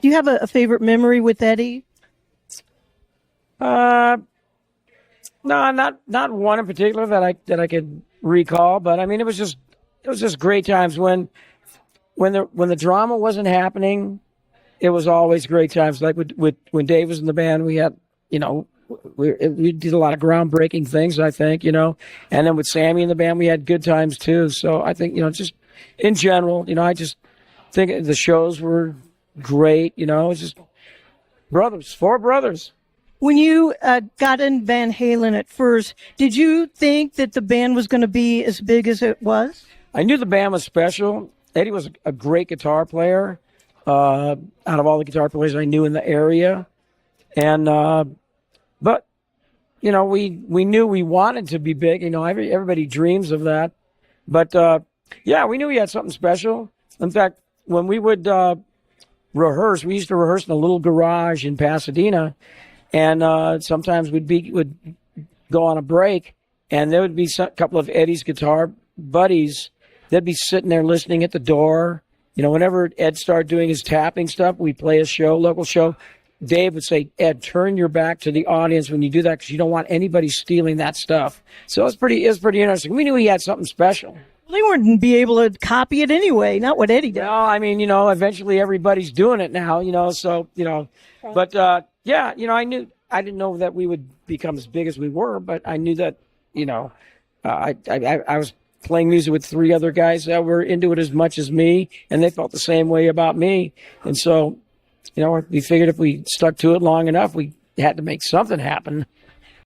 Do you have a favorite memory with Eddie? No, not one in particular that I could recall, but I mean it was just great times when the drama wasn't happening. It was always great times. Like when Dave was in the band, we had, we did a lot of groundbreaking things, I think, and then with Sammy in the band, we had good times too. So I think, just in general, I just think the shows were great. It's just four brothers. When you got in Van Halen at first, did you think that the band was going to be as big as it was? I knew the band was special. Eddie was a great guitar player. Out of all the guitar players I knew in the area, and but we knew we wanted to be big. Everybody dreams of that, but we knew we had something special. In fact, when we would rehearse, we used to rehearse in a little garage in Pasadena, and sometimes would go on a break, and there would be a couple of Eddie's guitar buddies. They'd be sitting there listening at the door. Whenever Ed started doing his tapping stuff, we play a show, local show. Dave would say, Ed, turn your back to the audience when you do that because you don't want anybody stealing that stuff. So it was pretty interesting. We knew he had something special. Well, they wouldn't be able to copy it anyway, not what Eddie did. No, I mean, eventually everybody's doing it now, so, but, I didn't know that we would become as big as we were, but I knew that, I was playing music with three other guys that were into it as much as me, and they felt the same way about me. And so, we figured if we stuck to it long enough, we had to make something happen.